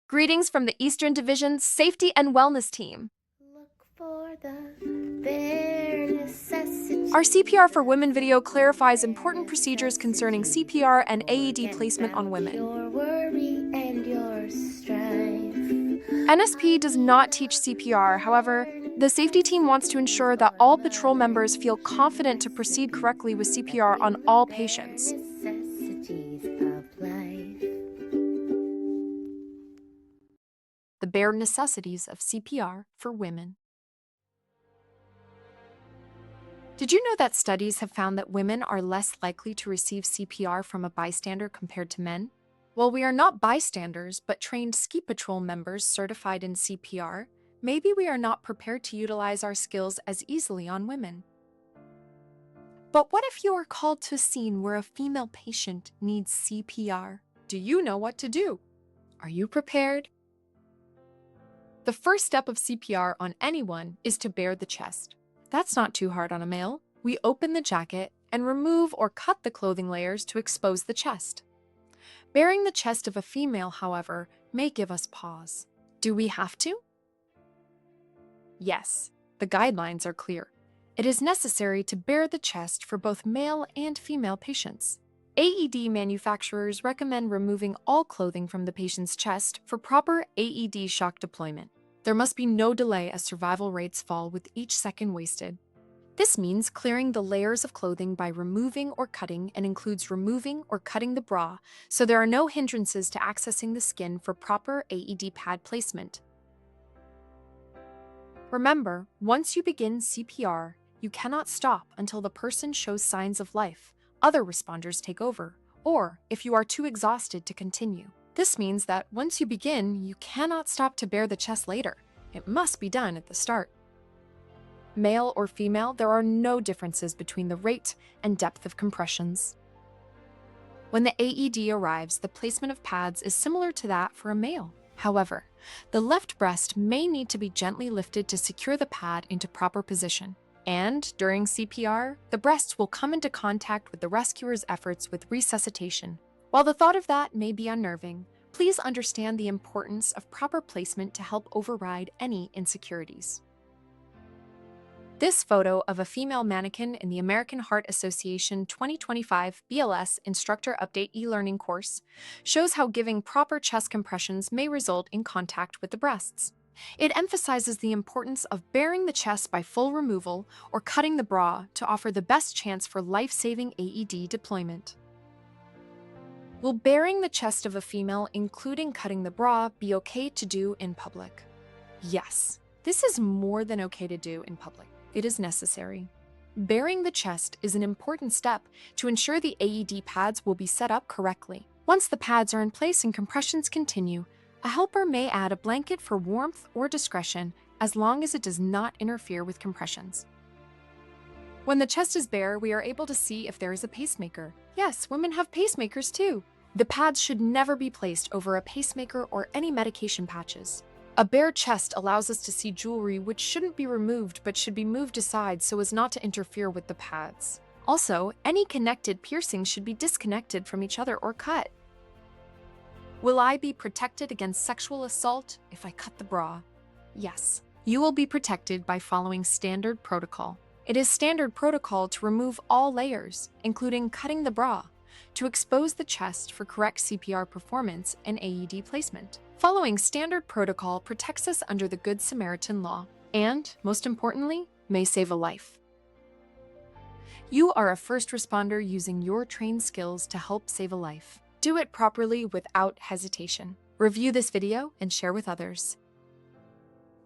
Greetings from the Eastern Division's Safety and Wellness Team. Look for the bare necessities. Our CPR for Women video clarifies important procedures concerning CPR and AED placement on women. Your worry and your strife. NSP does not teach CPR, however, the safety team wants to ensure that all patrol members feel confident to proceed correctly with CPR on all patients. Necessities of life. The bare necessities of CPR for women. Did you know that studies have found that women are less likely to receive CPR from a bystander compared to men? While we are not bystanders, but trained ski patrol members certified in CPR, maybe we are not prepared to utilize our skills as easily on women. But what if you are called to a scene where a female patient needs CPR? Do you know what to do? Are you prepared? The first step of CPR on anyone is to bare the chest. That's not too hard on a male. We open the jacket and remove or cut the clothing layers to expose the chest. Baring the chest of a female, however, may give us pause. Do we have to? Yes, the guidelines are clear. It is necessary to bare the chest for both male and female patients. AED manufacturers recommend removing all clothing from the patient's chest for proper AED shock deployment. There must be no delay as survival rates fall with each second wasted. This means clearing the layers of clothing by removing or cutting and includes removing or cutting the bra, so there are no hindrances to accessing the skin for proper AED pad placement. Remember, once you begin CPR, you cannot stop until the person shows signs of life. Other responders take over, or if you are too exhausted to continue. This means that once you begin, you cannot stop to bare the chest later. It must be done at the start. Male or female, there are no differences between the rate and depth of compressions. When the AED arrives, the placement of pads is similar to that for a male. However, the left breast may need to be gently lifted to secure the pad into proper position. And during CPR, the breasts will come into contact with the rescuer's efforts with resuscitation. While the thought of that may be unnerving, please understand the importance of proper placement to help override any insecurities. This photo of a female mannequin in the American Heart Association 2025 BLS Instructor Update e-learning course shows how giving proper chest compressions may result in contact with the breasts. It emphasizes the importance of baring the chest by full removal or cutting the bra to offer the best chance for life-saving AED deployment. Will baring the chest of a female, including cutting the bra, be okay to do in public? Yes, this is more than okay to do in public. It is necessary. Baring the chest is an important step to ensure the AED pads will be set up correctly. Once the pads are in place and compressions continue, a helper may add a blanket for warmth or discretion as long as it does not interfere with compressions. When the chest is bare, we are able to see if there is a pacemaker. Yes, women have pacemakers too. The pads should never be placed over a pacemaker or any medication patches. A bare chest allows us to see jewelry which shouldn't be removed but should be moved aside so as not to interfere with the pads. Also, any connected piercings should be disconnected from each other or cut. Will I be protected against sexual assault if I cut the bra? Yes, you will be protected by following standard protocol. It is standard protocol to remove all layers, including cutting the bra, to expose the chest for correct CPR performance and AED placement. Following standard protocol protects us under the Good Samaritan law and, most importantly, may save a life. You are a first responder using your trained skills to help save a life. Do it properly without hesitation. Review this video and share with others.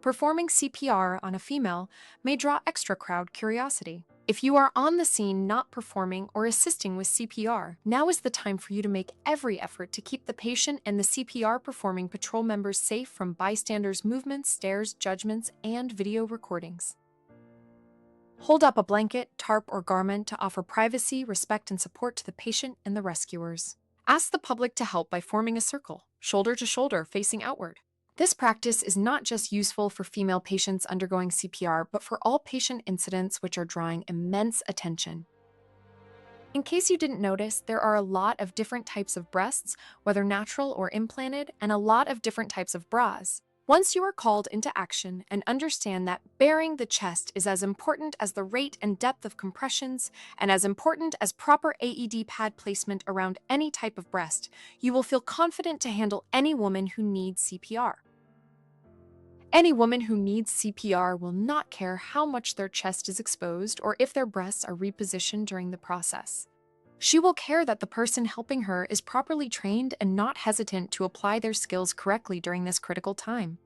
Performing CPR on a female may draw extra crowd curiosity. If you are on the scene not performing or assisting with CPR, now is the time for you to make every effort to keep the patient and the CPR performing patrol members safe from bystanders' movements, stares, judgments, and video recordings. Hold up a blanket, tarp, or garment to offer privacy, respect, and support to the patient and the rescuers. Ask the public to help by forming a circle, shoulder to shoulder, facing outward. This practice is not just useful for female patients undergoing CPR, but for all patient incidents which are drawing immense attention. In case you didn't notice, there are a lot of different types of breasts, whether natural or implanted, and a lot of different types of bras. Once you are called into action and understand that bearing the chest is as important as the rate and depth of compressions and as important as proper AED pad placement around any type of breast, you will feel confident to handle any woman who needs CPR. Any woman who needs CPR will not care how much their chest is exposed or if their breasts are repositioned during the process. She will care that the person helping her is properly trained and not hesitant to apply their skills correctly during this critical time.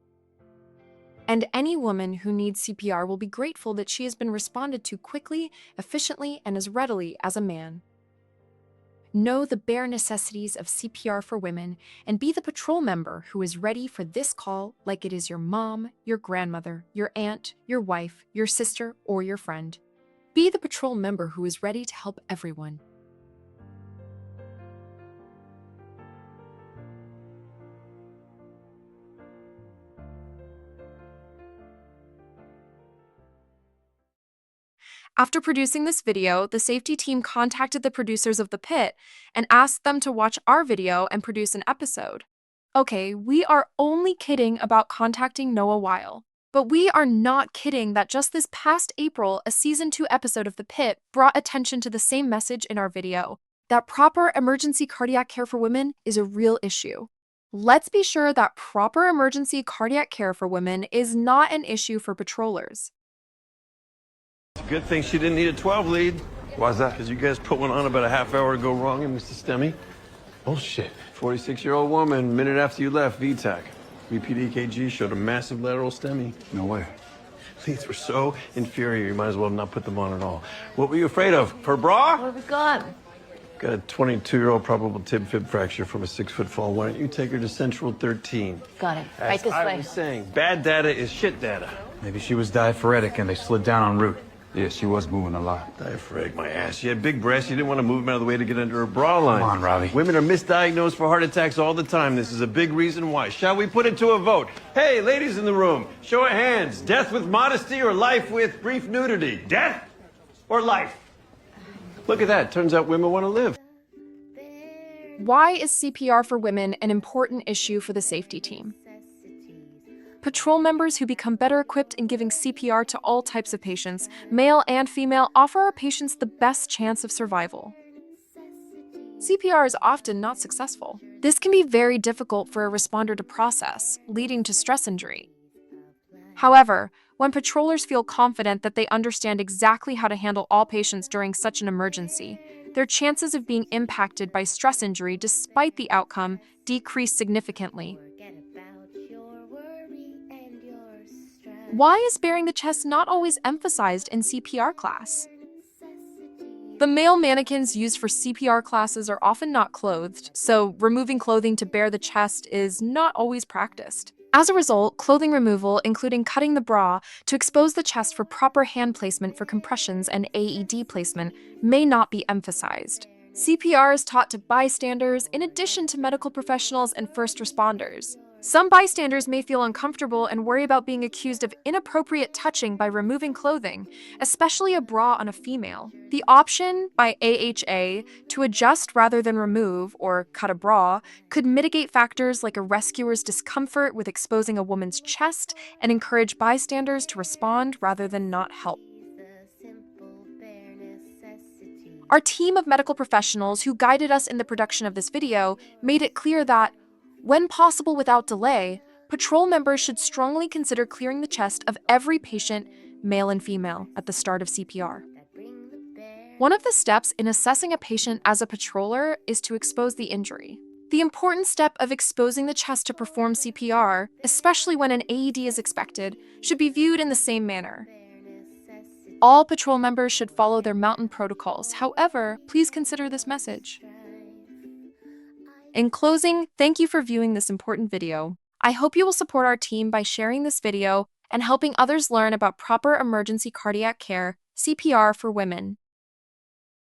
And any woman who needs CPR will be grateful that she has been responded to quickly, efficiently, and as readily as a man. Know the bare necessities of CPR for women and be the patrol member who is ready for this call like it is your mom, your grandmother, your aunt, your wife, your sister, or your friend. Be the patrol member who is ready to help everyone. After producing this video, the safety team contacted the producers of The Pit and asked them to watch our video and produce an episode. Okay, we are only kidding about contacting Noah Weil, but we are not kidding that just this past April, a season 2 episode of The Pit brought attention to the same message in our video, that proper emergency cardiac care for women is a real issue. Let's be sure that proper emergency cardiac care for women is not an issue for patrollers. Good thing she didn't need a 12 lead. Why's that? Because you guys put one on about a half hour ago wrong, and Mr. Stemmy. Bullshit. 46-year-old woman, minute after you left, VTAC. Repeat EKG showed a massive lateral STEMI. No way. Leads were so inferior, you might as well have not put them on at all. What were you afraid of? Her bra? What have we got? Got a 22-year-old probable tib-fib fracture from a 6-foot fall. Why don't you take her to Central 13? Got it. As Right this I way. was saying, bad data is shit data. Maybe she was diaphoretic and they slid down en route. Yeah, she was moving a lot. Diaphragm, my ass. She had big breasts. You didn't want to move them out of the way to get under her bra line. Come on, Robbie. Women are misdiagnosed for heart attacks all the time. This is a big reason why. Shall we put it to a vote? Hey, ladies in the room, show of hands. Death with modesty or life with brief nudity? Death or life? Look at that. Turns out women want to live. Why is CPR for women an important issue for the safety team? Patrol members who become better equipped in giving CPR to all types of patients, male and female, offer our patients the best chance of survival. CPR is often not successful. This can be very difficult for a responder to process, leading to stress injury. However, when patrollers feel confident that they understand exactly how to handle all patients during such an emergency, their chances of being impacted by stress injury despite the outcome decrease significantly. Why is bearing the chest not always emphasized in CPR class? The male mannequins used for CPR classes are often not clothed, so removing clothing to bare the chest is not always practiced. As a result, clothing removal, including cutting the bra to expose the chest for proper hand placement for compressions and AED placement, may not be emphasized. CPR is taught to bystanders in addition to medical professionals and first responders. Some bystanders may feel uncomfortable and worry about being accused of inappropriate touching by removing clothing, especially a bra on a female. The option by AHA to adjust rather than remove or cut a bra could mitigate factors like a rescuer's discomfort with exposing a woman's chest and encourage bystanders to respond rather than not help. Our team of medical professionals who guided us in the production of this video made it clear that, when possible without delay, patrol members should strongly consider clearing the chest of every patient, male and female, at the start of CPR. One of the steps in assessing a patient as a patroller is to expose the injury. The important step of exposing the chest to perform CPR, especially when an AED is expected, should be viewed in the same manner. All patrol members should follow their mountain protocols. However, please consider this message. In closing, thank you for viewing this important video. I hope you will support our team by sharing this video and helping others learn about proper emergency cardiac care, CPR for women.